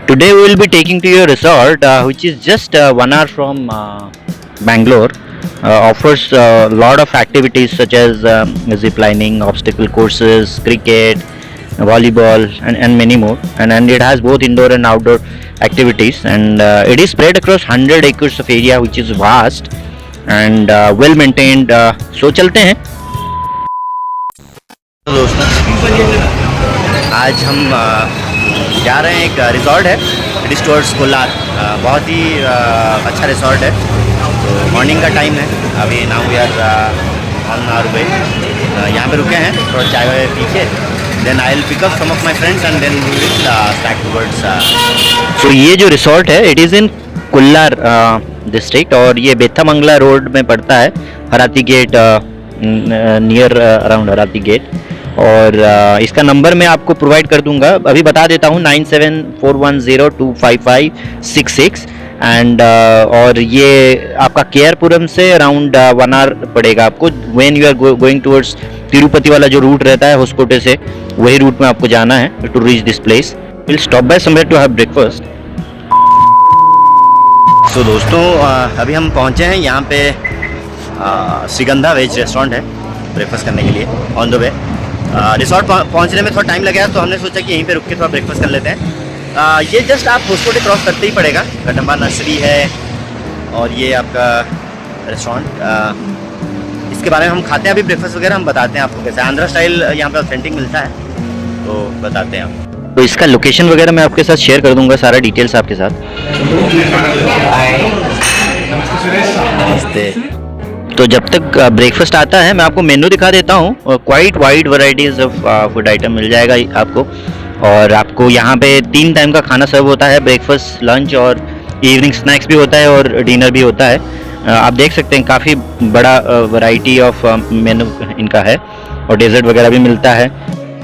Today we will be taking to your resort, which is just 1 hour from Bangalore. Offers a lot of activities such as zip lining, obstacle courses, cricket, volleyball, and many more. And it has both indoor and outdoor activities. And it is spread across 100 acres of area, which is vast and well maintained. So चलते हैं दोस्तों। आज हम जा रहे हैं, एक resort है, इट इज़ टुवर्ड्स कोलार। बहुत ही अच्छा रिसॉर्ट है। तो मॉर्निंग का टाइम है अभी। Now we are on our way. यहाँ पे रुके हैं, थोड़ा चाय वाय पी के, then I will pick up some of my friends and then we will back towards. So ये जो रिसॉर्ट है, it is in Kolar district और ये बेथामंगला रोड में पड़ता है, Harati gate, near around Harati gate. और इसका नंबर मैं आपको प्रोवाइड कर दूंगा, अभी बता देता हूँ, 9741025566। एंड और ये आपका केआरपुरम से अराउंड 1 आवर पड़ेगा आपको। When you are going towards Tirupati वाला जो रूट रहता है होस्कोटे से, वही रूट में आपको जाना है to reach this place. Will stop by somewhere to have breakfast. So दोस्तों, अभी हम पहुँचे हैं यहाँ पे श्रीगंधा वेज रेस्टोरेंट है ब्रेकफास्ट करने के लिए, ऑन द वे। रिसॉर्ट पहुंचने में थोड़ा टाइम लगेगा, तो हमने सोचा कि यहीं पे रुक के थोड़ा ब्रेकफास्ट कर लेते हैं। ये जस्ट आप होस्कोटे क्रॉस करते ही पड़ेगा, कदम्बा नर्सरी है और ये आपका रेस्टोरेंट। इसके बारे में हम खाते हैं अभी ब्रेकफास्ट वगैरह, हम बताते हैं आपको कैसे आंध्रा स्टाइल यहाँ पे ऑथेंटिक मिलता है, तो बताते हैं हम। तो इसका लोकेशन वगैरह मैं आपके साथ शेयर कर दूँगा, सारा डिटेल्स आपके साथ। तो जब तक ब्रेकफास्ट आता है, मैं आपको मेन्यू दिखा देता हूँ। Quite wide varieties of food item मिल जाएगा आपको। और आपको यहाँ पे 3 टाइम का खाना सर्व होता है, ब्रेकफास्ट, लंच और इवनिंग स्नैक्स भी होता है और डिनर भी होता है। आप देख सकते हैं काफ़ी बड़ा वैरायटी ऑफ मेन्यू इनका है, और डेजर्ट वगैरह भी मिलता है।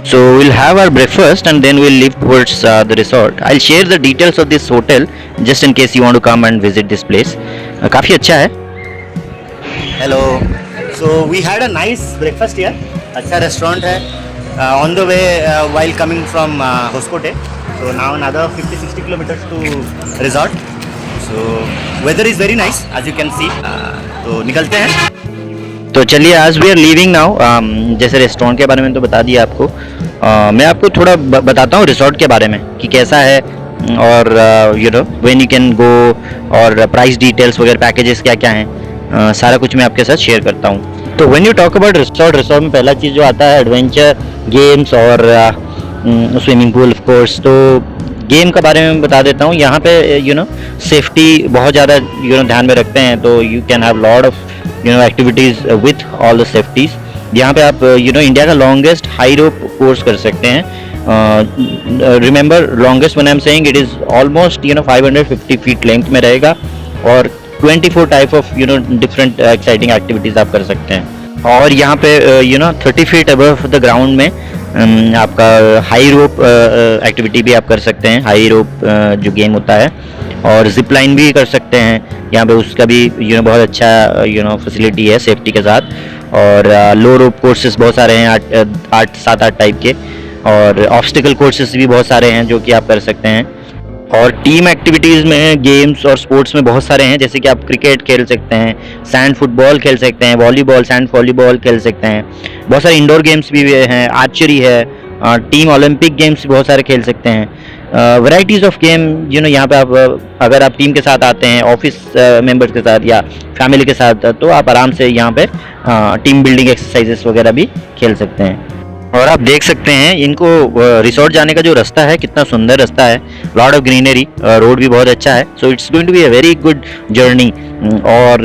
So we'll have our breakfast and then we'll leave towards the resort. I'll share the details of this hotel just in case you want to come and visit this place. काफ़ी अच्छा है। Hello. So we had a nice breakfast here. अच्छा restaurant है। On the way while coming from Hoskote. So now another 50-60 kilometers to resort. So weather is very nice as you can see. तो निकलते हैं। तो चलिए, आज we are leaving now. जैसे restaurant के बारे में तो बता दिया आपको। मैं आपको थोड़ा बताता हूँ रिसोर्ट के बारे में कि कैसा है, और you know when you can go, और प्राइस डिटेल्स वगैरह, पैकेजेस क्या क्या हैं, सारा कुछ मैं आपके साथ शेयर करता हूँ। तो when you talk about resort में पहला चीज़ जो आता है एडवेंचर गेम्स और स्विमिंग पूल ऑफ कोर्स। तो गेम के बारे में बता देता हूँ। यहाँ पे यू नो सेफ्टी बहुत ज़्यादा ध्यान में रखते हैं, तो you can have lot of activities with all the safeties. यहाँ पे आप इंडिया का लॉन्गेस्ट हाई रोप कोर्स कर सकते हैं। Remember, longest when I am saying, it is almost 550 feet length में रहेगा, और 24 type of different exciting activities आप कर सकते हैं। और यहाँ पे 30 फीट अबव द ग्राउंड में आपका हाई रोप एक्टिविटी भी आप कर सकते हैं। हाई रोप जो गेम होता है, और जिप लाइन भी कर सकते हैं यहाँ पे, उसका भी बहुत अच्छा फैसिलिटी है सेफ्टी के साथ। और लो रोप कोर्सेज बहुत सारे हैं, 7-8 टाइप के, और ऑब्स्टिकल कोर्सेज भी बहुत सारे हैं जो कि आप कर सकते हैं। और टीम एक्टिविटीज़ में गेम्स और स्पोर्ट्स में बहुत सारे हैं, जैसे कि आप क्रिकेट खेल सकते हैं, सैंड फुटबॉल खेल सकते हैं, वॉलीबॉल, सैंड वॉलीबॉल खेल सकते हैं। बहुत सारे इंडोर गेम्स भी हैं, आर्चरी है, टीम ओलंपिक गेम्स बहुत सारे खेल सकते हैं। वैराइटीज़ ऑफ गेम यहाँ पे आप, अगर आप टीम के साथ आते हैं, ऑफिस मेंबर्स के साथ या फैमिली के साथ, तो आप आराम से यहाँ पे टीम बिल्डिंग एक्सरसाइजेस वगैरह भी खेल सकते हैं। और आप देख सकते हैं इनको रिसोर्ट जाने का जो रास्ता है, कितना सुंदर रास्ता है, लॉट ऑफ ग्रीनरी, रोड भी बहुत अच्छा है। So it's going to be a very good journey. और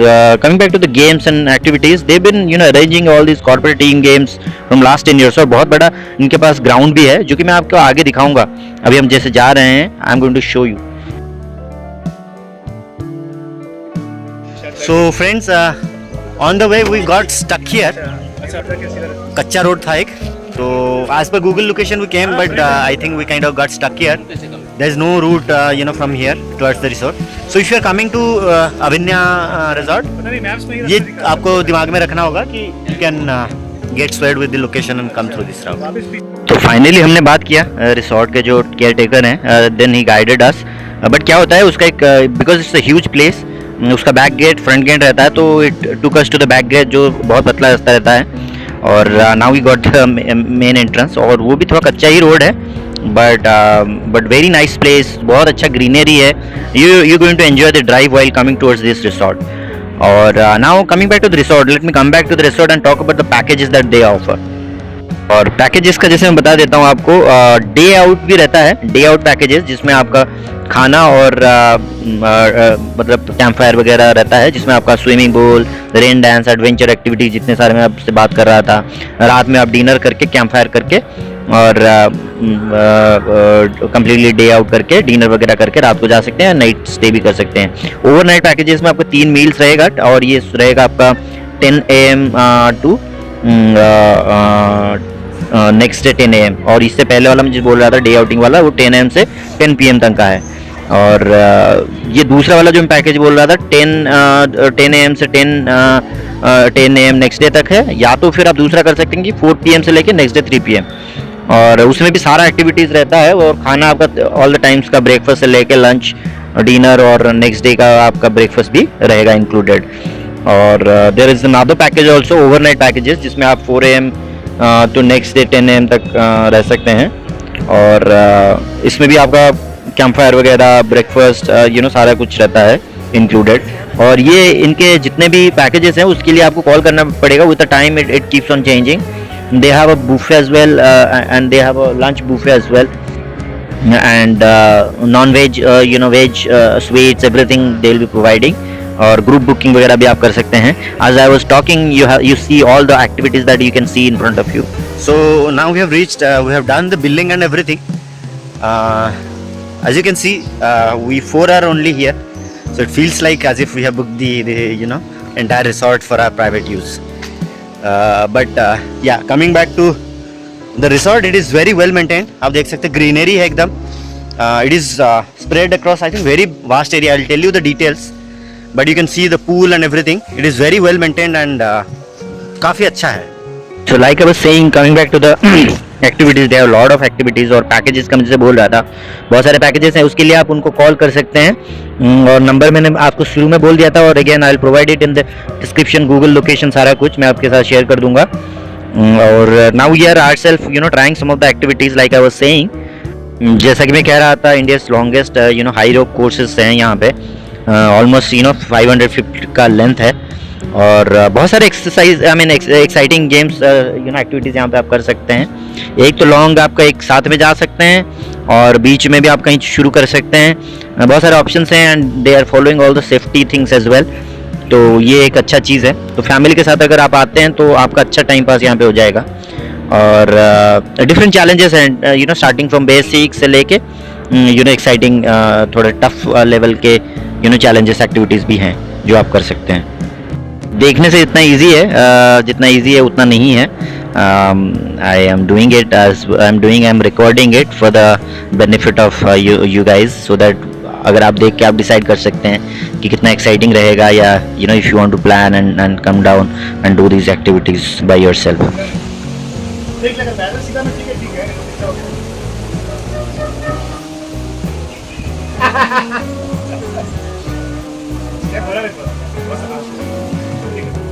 coming back to the games and activities, they been arranging all this corporate team games from last 10 years। और बहुत बड़ा इनके पास ground भी है, जो कि मैं आपको आगे दिखाऊंगा। अभी हम जैसे जा रहे हैं, I am going to show you. So friends, on the way we got stuck here. कच्चा रोड था एक, तो as per Google location we came, but I think we kind of got stuck here. There's no route from here towards the resort. So if you are coming to Avinya resort, ये आपको दिमाग में रखना होगा कि you can get swayed with the location and come through this route. तो finally हमने बात किया रिसोर्ट के जो केयर टेकर हैं, देन ही गाइडेड अस. बट क्या होता है उसका एक, because it's a huge place, उसका बैक गेट फ्रंट गेट रहता है, तो it took us to the back gate जो बहुत पतला रास्ता रहता है. और now we got the main entrance, और वो भी थोड़ा कच्चा ही रोड है, बट वेरी नाइस प्लेस, बहुत अच्छा ग्रीनरी है. You going to enjoy the drive while coming towards this resort. और now coming back to the resort, let me come back to the resort and talk about the packages that they offer. और packages का जैसे मैं बता देता हूँ आपको, day out भी रहता है, डे आउट पैकेजेस जिसमें आपका खाना और मतलब कैंप फायर वगैरह रहता है, जिसमें आपका swimming pool, rain dance, adventure activities जितने सारे मैं आपसे बात कर रहा था. रात में आप डिनर करके, कैंप फायर करके और कंप्लीटली डे आउट करके, डिनर वगैरह करके रात को जा सकते हैं, नाइट स्टे भी कर सकते हैं. ओवरनाइट पैकेजेस में आपको 3 मील्स रहेगा, और ये रहेगा आपका 10 AM to next day 10 AM. और इससे पहले वाला मैं जो बोल रहा था डे आउटिंग वाला, वो 10 AM से 10 PM तक का है. और ये दूसरा वाला जो मैं पैकेज बोल रहा था 10 AM से 10 AM नेक्स्ट डे तक है, या तो फिर आप दूसरा कर सकते हैं कि 4 PM से लेके नेक्स्ट डे 3 PM. और उसमें भी सारा एक्टिविटीज़ रहता है, और खाना आपका ऑल द टाइम्स का, ब्रेकफास्ट से लेके लंच, डिनर और नेक्स्ट डे का आपका ब्रेकफास्ट भी रहेगा इंक्लूडेड. और there is another package also, overnight packages, जिसमें आप 4 AM तो नेक्स्ट डे 10 AM तक रह सकते हैं. और इसमें भी आपका कैंप फायर वगैरह, ब्रेकफास्ट, सारा कुछ रहता है इंक्लूडेड. और ये इनके जितने भी पैकेजेस हैं उसके लिए आपको कॉल करना पड़ेगा. With the time it keeps on changing. They have a buffet as well, and they have a lunch buffet as well, and non-veg, veg, sweets, everything they will be providing. और group booking वगैरह भी आप कर सकते हैं. As I was talking, you see all the activities that you can see in front of you. So now we have reached, we have done the billing and everything. As you can see, we 4 are only here, so it feels like as if we have booked the entire resort for our private use. But yeah, coming back to the resort, it is very well maintained. आप देख सकते हैं greenery है एकदम. It is spread across, I think, very vast area. I'll tell you the details, but you can see the pool and everything. It is very well maintained and काफ़ी अच्छा है. So like I was saying, coming back to the activities, they have a lot of activities. और packages का मैं जैसे बोल रहा था, बहुत सारे पैकेजेस हैं, उसके लिए आप उनको कॉल कर सकते हैं. और नंबर मैंने आपको शुरू में बोल दिया था, और again I will provide it in the description, Google location, सारा कुछ मैं आपके साथ शेयर कर दूंगा. और now we are ourselves trying some of the activities like I was saying. जैसा कि मैं कह रहा था, India's longest high rope courses हैं यहाँ पे, ऑलमोस्ट 550 का लेंथ है. और बहुत सारे exercise, I mean exciting games, activities यहाँ पे आप कर सकते हैं. एक तो लॉन्ग आपका एक साथ में जा सकते हैं, और बीच में भी आप कहीं शुरू कर सकते हैं. बहुत सारे ऑप्शंस हैं, and they are following all the safety things as well. तो ये एक अच्छा चीज़ है. तो फैमिली के साथ अगर आप आते हैं तो आपका अच्छा टाइम पास यहाँ पे हो जाएगा. और डिफरेंट चैलेंजेस हैं, स्टार्टिंग फ्रॉम बेसिक से लेके एक्साइटिंग, थोड़े टफ लेवल के चैलेंजेस, एक्टिविटीज़ भी हैं जो आप कर सकते हैं. देखने से इतना इजी है, जितना इजी है उतना नहीं है. I am doing it, I am recording it for the benefit of you guys, so that अगर आप देख के आप डिसाइड कर सकते हैं कि कितना एक्साइटिंग रहेगा, या if you want to plan and come down and do these activities by yourself.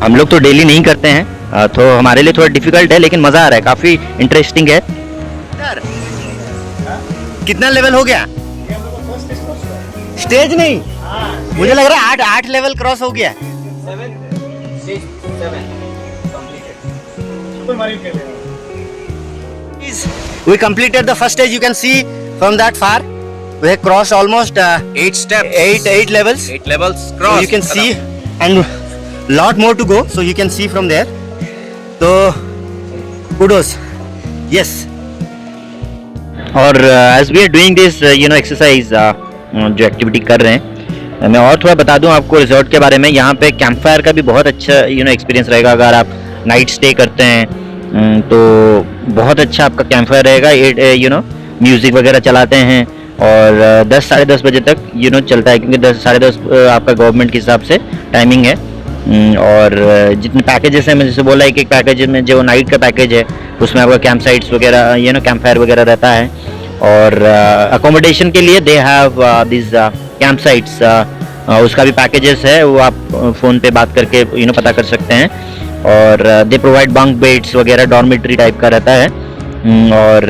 हम लोग तो डेली नहीं करते हैं, तो हमारे लिए थोड़ा डिफिकल्ट है, लेकिन मज़ा आ रहा है, काफ़ी इंटरेस्टिंग है. कितना लेवल हो गया? स्टेज नहीं, मुझे लग रहा है 8 लेवल क्रॉस हो गया. 7 We completed the first stage. You can see from that far we have crossed almost 8 steps, 8 levels. 8 levels crossed. So you can see, and lot more to go. So you can see from there. So kudos. Yes. और as we are doing this exercise, जो activity कर रहे हैं, मैं और थोड़ा बता दूं आपको रिजॉर्ट के बारे में. यहाँ पे कैंप फायर का भी बहुत अच्छा एक्सपीरियंस रहेगा. अगर आप नाइट स्टे करते हैं तो बहुत अच्छा आपका कैंप फायर रहेगा. म्यूज़िक वगैरह चलाते हैं, और 10 साढ़े 10 बजे तक चलता है, क्योंकि 10 साढ़े 10 आपका गवर्नमेंट के हिसाब से टाइमिंग है. और जितने पैकेजेस हैं, मैं जैसे बोला एक पैकेज में जो नाइट का पैकेज है उसमें आपका कैंप साइट्स वगैरह कैंप फायर वगैरह रहता है। और अकोमोडेशन के लिए they have this camp sites, उसका भी पैकेजेस है, वो आप फ़ोन पे बात करके पता कर सकते हैं। और दे प्रोवाइड बंक बेड्स वगैरह, डॉर्मेटरी टाइप का रहता है। और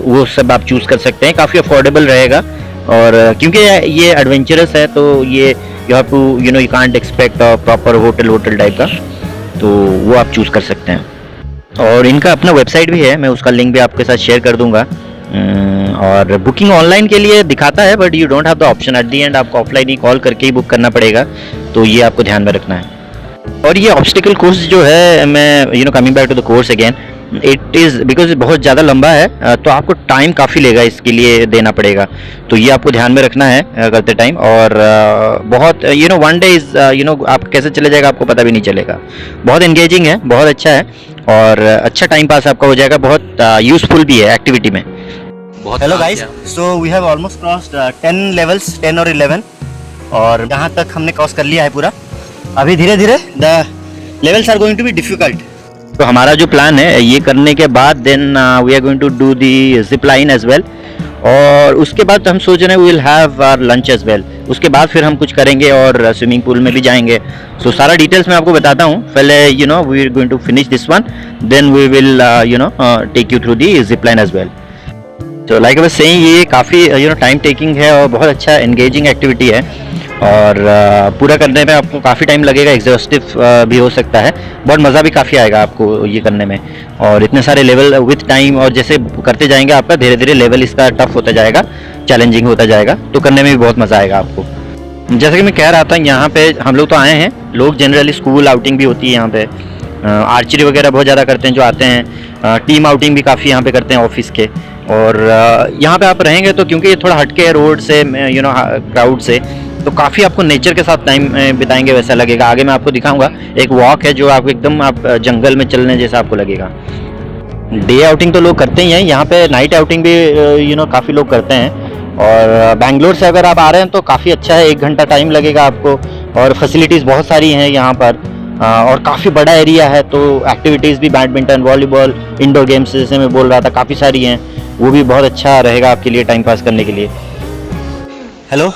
वो सब आप चूज़ कर सकते हैं, काफ़ी अफोर्डेबल रहेगा। और क्योंकि ये एडवेंचरस है तो ये you have to you can't expect proper hotel type का, तो वो आप चूज़ कर सकते हैं। और इनका अपना वेबसाइट भी है, मैं उसका लिंक भी आपके साथ शेयर कर दूंगा। और बुकिंग ऑनलाइन के लिए दिखाता है but you don't have the option, at the and आपको ऑफलाइन ही कॉल करके ही बुक करना पड़ेगा, तो ये आपको ध्यान में रखना है। और ये ऑब्स्टिकल कोर्स जो है, मैं coming back to the course again, it is because बहुत ज़्यादा लंबा है तो आपको टाइम काफ़ी लेगा, इसके लिए देना पड़ेगा, तो ये आपको ध्यान में रखना है करते टाइम। और बहुत वन डे इज़ आप कैसे चले जाएगा आपको पता भी नहीं चलेगा। बहुत एंगेजिंग है, बहुत अच्छा है और अच्छा टाइम पास आपका हो जाएगा, बहुत यूज़फुल भी है एक्टिविटी में। Hello guys, so we have almost crossed 10 levels, 10 और 11, और यहाँ तक हमने क्रॉस कर लिया है पूरा। अभी धीरे धीरे the levels are going to be difficult. तो हमारा जो प्लान है ये करने के बाद then we are going to do the zip line as well, और उसके बाद हम सोच रहे हैं we will have our lunch as well. उसके बाद फिर हम कुछ करेंगे और स्विमिंग पूल में भी जाएंगे। सो सारा डिटेल्स मैं आपको बताता हूँ, पहले we are going to finish this one, then we will take you through the zip line as well. तो लाइक आई वाज सेइंग, ये काफ़ी टाइम टेकिंग है और बहुत अच्छा एंगेजिंग एक्टिविटी है, और पूरा करने में आपको काफ़ी टाइम लगेगा, एग्जॉस्टिव भी हो सकता है, बहुत मज़ा भी काफ़ी आएगा आपको ये करने में। और इतने सारे लेवल विथ टाइम, और जैसे करते जाएंगे आपका धीरे धीरे लेवल इसका टफ होता जाएगा, चैलेंजिंग होता जाएगा, तो करने में भी बहुत मज़ा आएगा आपको। जैसे कि मैं कह रहा था, यहाँ पे हम लोग तो आए हैं, लोग जनरली स्कूल आउटिंग भी होती है यहाँ पे, आर्चरी वगैरह बहुत ज़्यादा करते हैं जो आते हैं, टीम आउटिंग भी काफ़ी यहाँ पे करते हैं ऑफिस के। और यहाँ पे आप रहेंगे तो क्योंकि ये थोड़ा हटके है रोड से, क्राउड से, तो काफ़ी आपको नेचर के साथ टाइम बिताएंगे वैसा लगेगा। आगे मैं आपको दिखाऊंगा, एक वॉक है जो आपको एकदम आप जंगल में चलने जैसा आपको लगेगा। डे आउटिंग तो लोग करते ही हैं, यहाँ पे नाइट आउटिंग भी काफ़ी लोग करते हैं। और बैंगलोर से अगर आप आ रहे हैं तो काफ़ी अच्छा है, 1 घंटा टाइम लगेगा आपको, और फैसिलिटीज़ बहुत सारी हैं यहाँ पर, और काफ़ी बड़ा एरिया है, तो एक्टिविटीज़ भी बैडमिंटन, वॉलीबॉल, इंडोर गेम्स जैसे मैं बोल रहा था काफ़ी सारी हैं, वो भी बहुत अच्छा रहेगा आपके लिए टाइम पास करने के लिए। हेलो,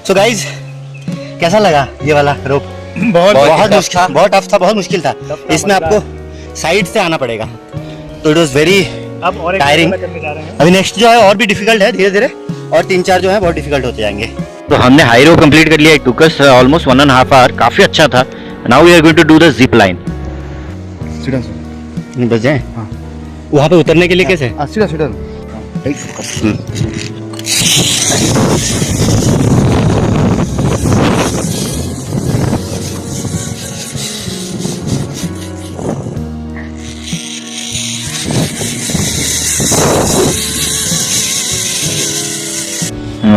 सो गाइज कैसा लगा ये वाला रोप? बहुत मुश्किल, बहुत टफ था, बहुत मुश्किल था। इसमें आपको साइड से आना पड़ेगा, तो इट वॉज वेरी टायरिंग। अभी नेक्स्ट जो है और भी डिफिकल्ट है, धीरे धीरे और 3-4 जो है बहुत डिफिकल्ट होते जाएंगे। तो हमने हाई रोप कंप्लीट कर लिया, it took us almost 1.5 hour, काफ़ी अच्छा था। Now we are going to do the zip line. बस जाए वहाँ पे उतरने के लिए कैसे? सीधा सीधा।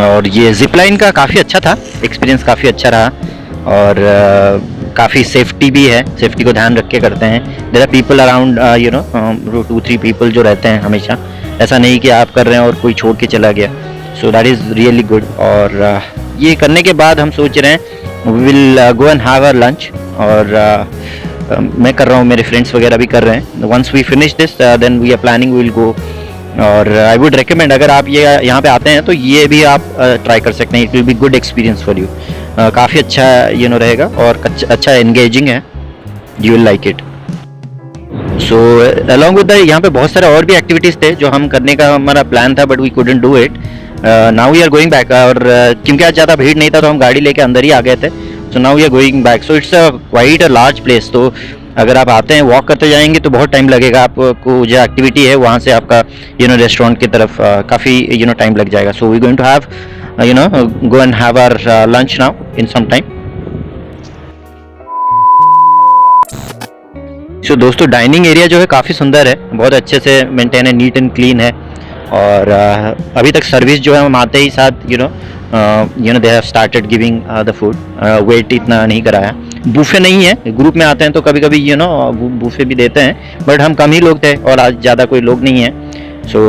और ये जिप लाइन का काफ़ी अच्छा था, एक्सपीरियंस काफ़ी अच्छा रहा, और काफ़ी सेफ्टी भी है, सेफ्टी को ध्यान रख के करते हैं। There are people around 2-3 people जो रहते हैं हमेशा, ऐसा नहीं कि आप कर रहे हैं और कोई छोड़ के चला गया। So that is really good. और ये करने के बाद हम सोच रहे हैं we will go and have our lunch, और मैं कर रहा हूँ, मेरे फ्रेंड्स वगैरह भी कर रहे हैं। Once we finish this then we are planning we will go. और आई वुड रिकमेंड, अगर आप ये यहाँ पे आते हैं तो ये भी आप ट्राई कर सकते हैं, it will be good experience for you. काफ़ी अच्छा रहेगा और अच्छा एंगेजिंग है, you will like it. So along with the यहाँ पे बहुत सारे और भी एक्टिविटीज़ थे जो हम करने का हमारा प्लान था, but we couldn't do it. Now we are going back, और क्योंकि आज ज़्यादा भीड़ नहीं था तो हम गाड़ी लेके अंदर ही आ गए थे। So now we are going back. So it's quite a large place, तो अगर आप आते हैं वॉक करते जाएंगे तो बहुत टाइम लगेगा आपको। जो एक्टिविटी है वहाँ से आपका रेस्टोरेंट की तरफ काफ़ी टाइम लग जाएगा। So we going to have go and have our lunch now in some time. So दोस्तों, डाइनिंग एरिया जो है काफ़ी सुंदर है, बहुत अच्छे से मेंटेन है, नीट एंड क्लीन है। और अभी तक सर्विस जो है हम आते ही साथ they have started giving the food. Wait इतना नहीं कराया, बूफे नहीं है, ग्रुप में आते हैं तो कभी कभी बूफे भी देते हैं, बट हम कम ही लोग थे और आज ज़्यादा कोई लोग नहीं है। So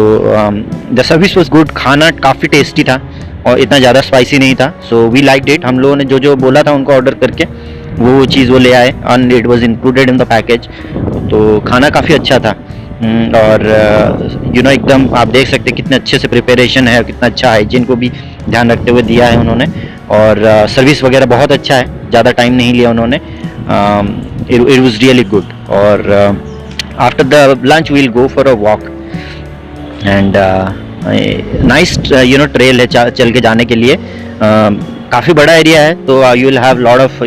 the service was good, खाना काफ़ी टेस्टी था और इतना ज़्यादा स्पाइसी नहीं था। So we liked it. हम लोगों ने जो जो बोला था उनको ऑर्डर करके वो चीज़ वो ले आए and it was included in the package. तो खाना काफ़ी अच्छा था और एकदम आप देख सकते हैं कितने अच्छे से प्रिपरेशन है, कितना अच्छा हाइजीन को भी ध्यान रखते हुए दिया है उन्होंने। और सर्विस वगैरह बहुत अच्छा है, ज़्यादा टाइम नहीं लिया उन्होंने। It was really good. और after the lunch we will go for a walk and nice trail है चल के जाने के लिए। काफ़ी बड़ा एरिया है, तो you will have lot of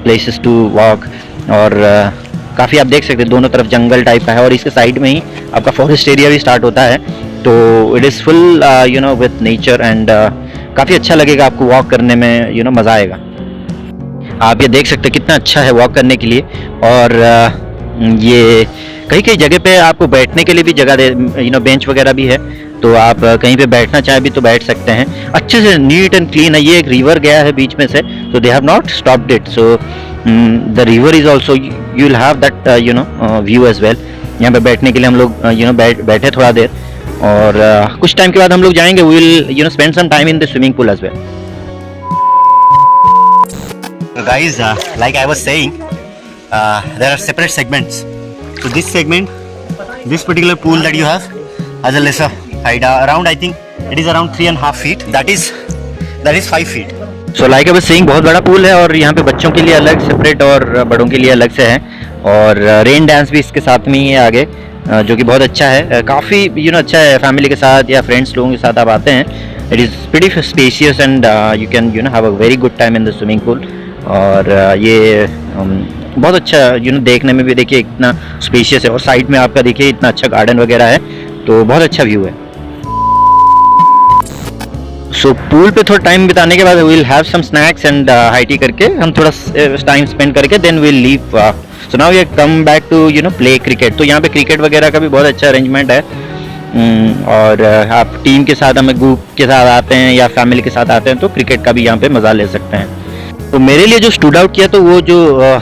places to walk. और काफ़ी आप देख सकते हैं दोनों तरफ जंगल टाइप का है और इसके साइड में ही आपका फॉरेस्ट एरिया भी स्टार्ट होता है। तो it is full with nature and काफ़ी अच्छा लगेगा आपको वॉक करने में, मज़ा आएगा। आप ये देख सकते हैं कितना अच्छा है वॉक करने के लिए। और ये कई कई जगह पे आपको बैठने के लिए भी जगह दे, बेंच वगैरह भी है, तो आप कहीं पे बैठना चाहे भी तो बैठ सकते हैं। अच्छे से नीट एंड क्लीन है। ये एक रिवर गया है बीच में से, तो they have not stopped it, so the river is also you will have that view as well. यहाँ पे बैठने के लिए हम लोग बैठे थोड़ा देर और कुछ टाइम के बाद हम लोग जाएंगे, we will spend some time in the swimming pool as well. Guys, like I was saying, there are separate segments. So this segment, this particular pool that you have has a lesser height, around I think it is around 3.5 feet. That is 5 feet. So like I was saying बहुत बड़ा pool है और यहाँ पे बच्चों के लिए अलग सेपरेट और बड़ों के लिए अलग से है। और रेन डांस भी इसके साथ में ही है आगे, जो कि बहुत अच्छा है। काफ़ी अच्छा है, फैमिली के साथ या फ्रेंड्स लोगों के साथ आप आते हैं। It is pretty spacious and you can have a very good time in the swimming pool. और ये बहुत अच्छा देखने में भी देखिए इतना स्पेशियस है और साइड में आपका देखिए इतना अच्छा गार्डन वगैरह है, तो बहुत अच्छा व्यू है। सो पूल पे थोड़ा टाइम बिताने के बाद we will have some snacks and high tea करके हम थोड़ा टाइम स्पेंड करके then we will leave. So now we come back to play cricket. तो यहाँ पे क्रिकेट वगैरह का भी बहुत अच्छा अरेंजमेंट है। और आप टीम के साथ, हमें ग्रुप के साथ आते हैं या फैमिली के साथ आते हैं तो क्रिकेट का भी यहाँ पे मज़ा ले सकते हैं। तो मेरे लिए जो स्टूड आउट किया तो वो जो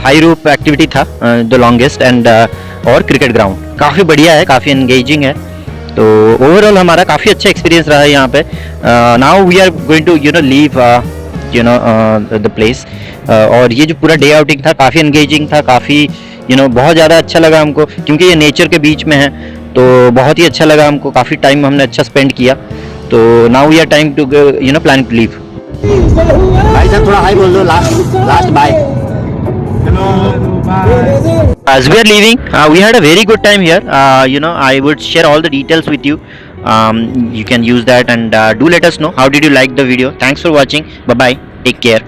हाई रोप एक्टिविटी था, द लॉन्गेस्ट एंड और क्रिकेट ग्राउंड काफ़ी बढ़िया है, काफ़ी एंगेजिंग है। तो ओवरऑल हमारा काफ़ी अच्छा एक्सपीरियंस रहा है यहाँ पे। Now we are going to leave the place. और ये जो पूरा डे आउटिंग था काफ़ी एंगेजिंग था, काफ़ी बहुत ज़्यादा अच्छा लगा हमको, क्योंकि ये नेचर के बीच में है तो बहुत ही अच्छा लगा हमको। काफ़ी टाइम हमने अच्छा स्पेंड किया। तो now we are time to plan to leave. भाई साहब थोड़ा हाई बोल दो, last bye. As we are leaving, we had a very good time here. I would share all the details with you. You can use that and do let us know how did you like the video. Thanks for watching. Bye bye. Take care.